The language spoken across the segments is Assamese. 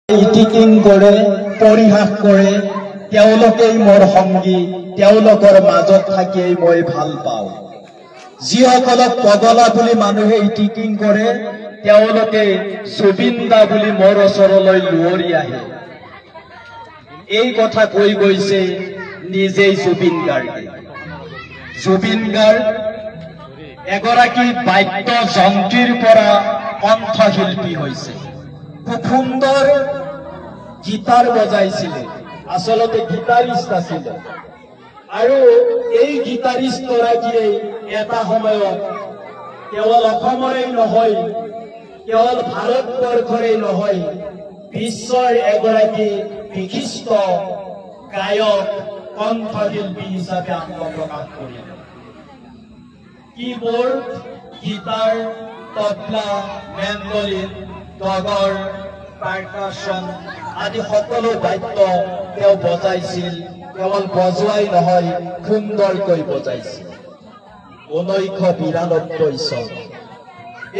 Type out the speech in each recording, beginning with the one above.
ইটিকিং কৰে পৰিহাস কৰে তেওঁলোকেই মোৰ সংগী তেওঁলোকৰ মাজত থাকিয়েই মই ভাল পাওঁ যিসকলক পগলা বুলি মানুহে ইটিকিং কৰে তেওঁলোকে জুবিন দা বুলি মোৰ ওচৰলৈ লুৱৰি আহে এই কথা কৈ গৈছে নিজেই জুবিন গাৰ্গ এগৰাকী বাদ্য যন্ত্ৰীৰ পৰা কণ্ঠশিল্পী হৈছে খুব সুন্দৰ গীটাৰ বজাইছিলে আসলতে গীটাৰিষ্ট আছিল আৰু এই গীটাৰিষ্ট গৰাকীয়ে এটা সময়ত কেৱল অসমৰেই নহয় কেৱল ভাৰতবৰ্ষৰেই নহয় বিশ্বৰ এগৰাকী বিশিষ্ট গায়ক কণ্ঠশিল্পী হিচাপে আত্মপ্ৰকাশ কৰিলে কিবোৰ্ড গীটাৰ তবলা মেণ্ডলিন গগৰ পাৰ্কাছন আদি সকলো বাদ্য তেওঁ বজাইছিল কেৱল বজোৱাই নহয় সুন্দৰকৈ বজাইছিল 1992 চন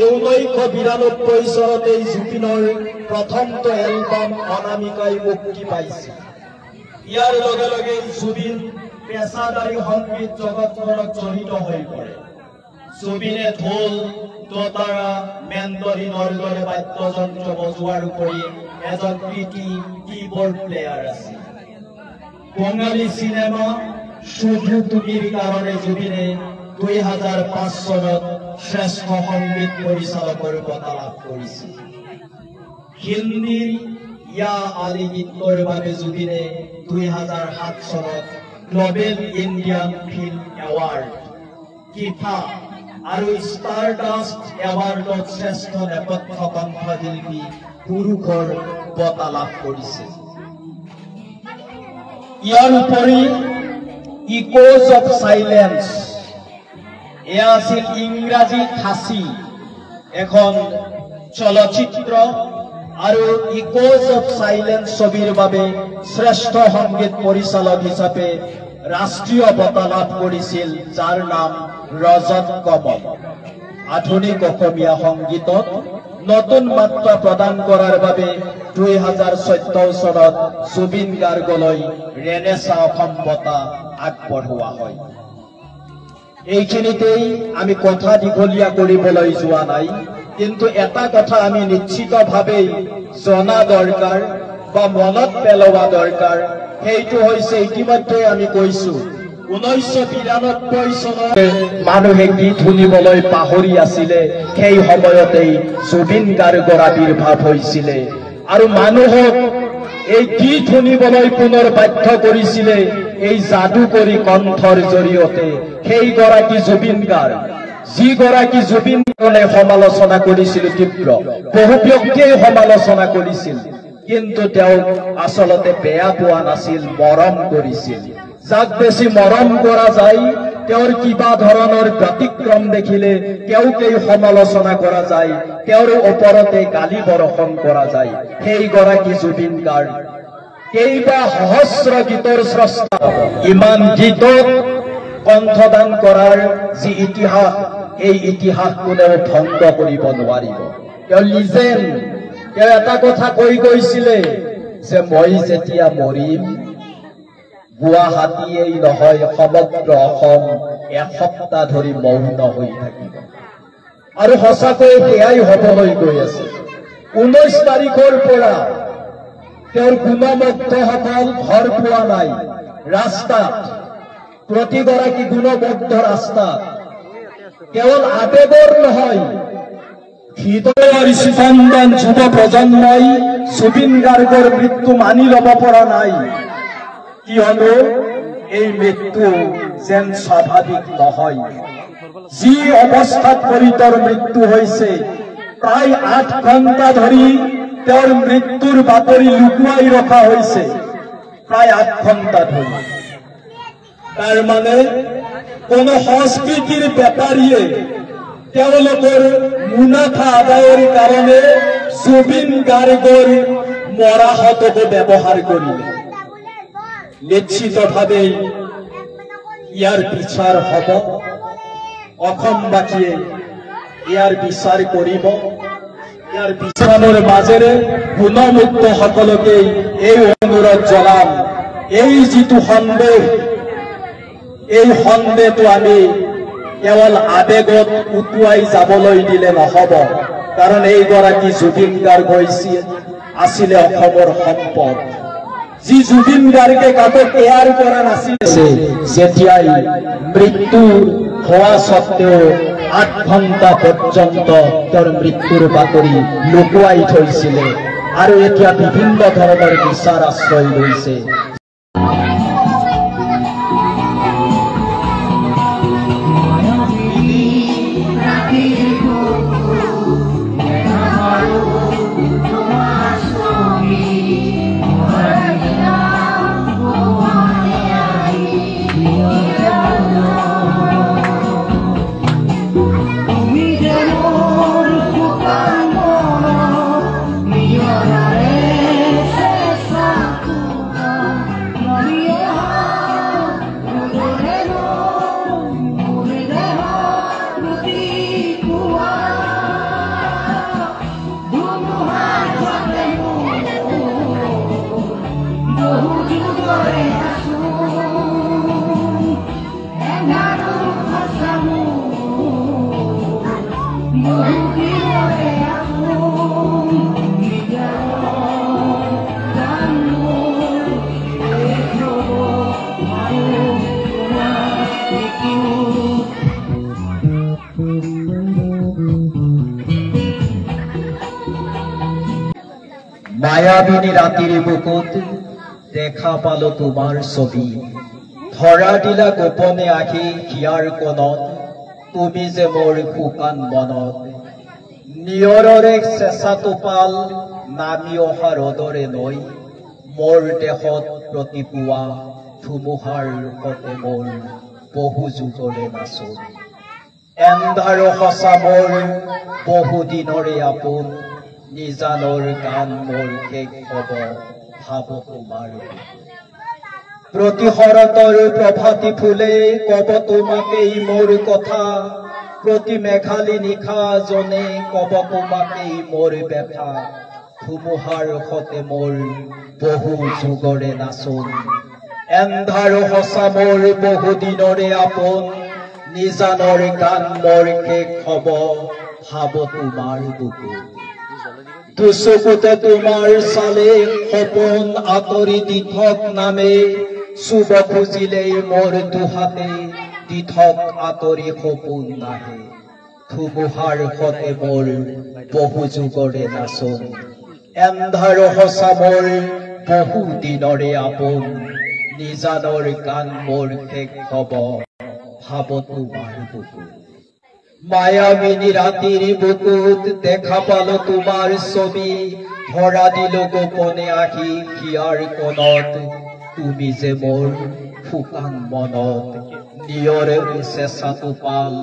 এই 1992 চনতে জুবিনৰ প্ৰথমটো এলবাম অনামিকাই মুক্তি পাইছিল ইয়াৰ লগে লগে জুবিন পেছাদাৰী সংগীত জগতখনত জড়িত হৈ পৰে জুবিনে ঢোল দোতাৰা মেণ্ডলিনৰ দৰে বাদ্যযন্ত্ৰ বজোৱাৰ উপৰি এজন কৃতি কিবোৰ্ড প্লেয়াৰ আছিল বঙালী চিনেমা শুধু তুমিৰ কাৰণে জুবিনে 2005 চনত শ্ৰেষ্ঠ সংগীত পৰিচালকৰ বঁটা লাভ কৰিছিল হিন্দীৰ ইয়া আলি গীতৰ বাবে জুবিনে 2007 চনত global Indian film award Kiffa আৰু ষ্টাৰডাষ্ট এৱাৰ্ডত শ্ৰেষ্ঠ নেপথ্য কণ্ঠশিল্পী পুৰুষৰ বঁটা লাভ কৰিছে ইয়াৰ উপৰি ইকোজ অফ সাইলেন্স এয়া আছিল ইংৰাজী খাচী এখন চলচ্চিত্ৰ আৰু ইকোজ অফ সাইলেন্স ছবিৰ বাবে শ্ৰেষ্ঠ সংগীত পৰিচালক হিচাপে ৰাষ্ট্ৰীয় বঁটা লাভ কৰিছিল যাৰ নাম ৰজত কমল আধুনিক অসমীয়া সংগীতত নতুন মাত্ৰা প্ৰদান কৰাৰ বাবে 2014 চনত জুবিন গাৰ্গলৈ ৰেনেছা অসম বঁটা আগবঢ়োৱা হয় এইখিনিতেই আমি কথা দীঘলীয়া কৰিবলৈ যোৱা নাই কিন্তু এটা কথা আমি নিশ্চিতভাৱে জনা দৰকাৰ বা মনত পেলোৱা দৰকাৰ সেইটো হৈছে ইতিমধ্যে আমি কৈছো 1992 চনত মানুহে গীত শুনিবলৈ পাহৰি আছিলে সেই সময়তেই জুবিন গাৰ্গৰ আবিৰ্ভাৱ হৈছিলে আৰু মানুহক এই গীত শুনিবলৈ পুনৰ বাধ্য কৰিছিলে এই যাদুকৰী কণ্ঠৰ জৰিয়তে সেই গৰাকী জুবিন গাৰ্গ যি গৰাকী জুবিন গাৰ্গে সমালোচনা কৰিছিল তীব্ৰ বহু ব্যক্তিয়ে সমালোচনা কৰিছিল কিন্তু তেওঁ আসলতে বেয়া পোৱা নাছিল মৰম কৰিছিল যাক বেছি মৰম কৰা যায় তেওঁৰ কিবা ধৰণৰ ব্যতিক্ৰম দেখিলে তেওঁকেই সমালোচনা কৰা যায় তেওঁৰ ওপৰতে গালি বৰষণ কৰা যায় সেই গৰাকী জুবিন গাৰ্গ কেইবা সহস্ৰ গীতৰ স্ৰষ্টা ইমান গীতত কণ্ঠদান কৰাৰ যি ইতিহাস এই ইতিহাস কোনেও ভংগ কৰিব নোৱাৰিব তেওঁ লিজেণ্ড তেওঁ এটা কথা কৈ গৈছিলে যে মই যেতিয়া মৰিম গুৱাহাটীয়েই নহয় সমগ্ৰ অসম এসপ্তাহ ধৰি মৌন হৈ থাকিব আৰু সঁচাকৈ সেয়াই হ'বলৈ গৈ আছে 19 তাৰিখৰ পৰা তেওঁৰ গুণমুগ্ধসকল ঘৰ পোৱা নাই ৰাস্তাত প্ৰতিগৰাকী গুণমুগ্ধ ৰাস্তাত কেৱল আবেগৰ নহয় হৃদয়ৰ স্পন্দন যুৱ প্ৰজন্মই জুবিন গাৰ্গৰ মৃত্যু মানি ল'ব পৰা নাই কিয়নো এই মৃত্যু যেন স্বাভাৱিক নহয় যি অৱস্থাত পৰিতৰ মৃত্যু হৈছে প্ৰায় 8 ঘণ্টা ধৰি তেওঁৰ মৃত্যুৰ বাতৰি লুকুৱাই ৰখা হৈছে প্ৰায় 8 ঘণ্টা ধৰি তাৰ মানে কোন সংস্কৃতিৰ বেপাৰীয়ে তেওঁলোকৰ মুনাফা আদায়ৰ কাৰণে জুবিন গাৰ্গৰ মৰাহতক ব্যৱহাৰ কৰিলে নিশ্চিতভাৱে ইয়াৰ বিচাৰ হ'ব অসমবাসীয়ে ইয়াৰ বিচাৰ কৰিব ইয়াৰ বিশ্ৰামৰ মাজেৰে গুণমুক্ত সকলকে এই অনুৰোধ জনাম, এই যিটো সন্দেহ, এই সন্দেহটো আমি কেৱল আবেগত উটুৱাই যাবলৈ দিলে নহব। কাৰণ এইগৰাকী জুবিন গাৰ্গ আছিলে অসমৰ সম্পদ। যি জুবিন গাৰ্গে কাকো কেয়াৰ কৰা নাছিল, যেতিয়াই মৃত্যু হোৱা স্বত্তেও 8 ঘণ্টা পৰ্যন্ত তেওঁৰ মৃত্যুৰ বাতৰি লুকুৱাই থৈছিলে আৰু এতিয়া বিভিন্ন ধৰণৰ বিচাৰ আশ্ৰয় লৈছে। মায়াবিনী ৰাতিৰ বুকুত দেখা পালো তোমাৰ ছবি, ধৰা দিলা গোপনে আহি হিয়াৰ কোণত, তুমি যে মোৰ শুকান মনত। নিয়ৰৰে চেঁচা টোপাল নামি অহা ৰ'দৰে নৈ, মোৰ দেশত প্ৰতিপুৱা ধুমুহাৰ ৰূপতে মোৰ বহু যুগৰে নাচোন। এন্ধাৰ সঁচা মোৰ বহু দিনৰে আপোন, নিজানৰ গান মোৰ শেষ হব ভাব তোমাৰ। প্ৰতি শৰতৰ প্ৰভাতী ফুলে কব তোমাকেই মোৰ কথা, প্ৰতি মেঘালী নিশা জনে কব তোমাকেই মোৰ ব্যথা। ধুমুহাৰ সতে মোৰ বহু যুগৰে নাচোন, এন্ধাৰ সঁচা মোৰ বহু দিনৰে আপোন, নিজানৰ গান মোৰ শেষ হব ভাব তোমাৰ বুকুত। দুচকুতে তোমাৰ চালে সপোন আঁতৰি দিঠক নামে, চুব খুজিলেই মোৰ দুহাতে দিঠক আঁতৰি সপোন নাহে। ধুমুহাৰ সতে মোৰ বহু যুগৰে নাচোন, এন্ধাৰ সঁচা মোৰ বহু দিনৰে আপোন, নিজানৰ গান মোৰ শেষ হব ভাব তোমাৰ বুকুত। মায়াবিনী ৰাতিৰ বুকুত দেখা পালো তোমাৰ ছবি, ধৰা দিলো গোপনে আহি হিয়াৰ কোণত, তুমি যে মোৰ শুকান মনত। নিয়ৰে চেঁচা টোপাল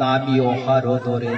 নামি অহা ৰ'দৰে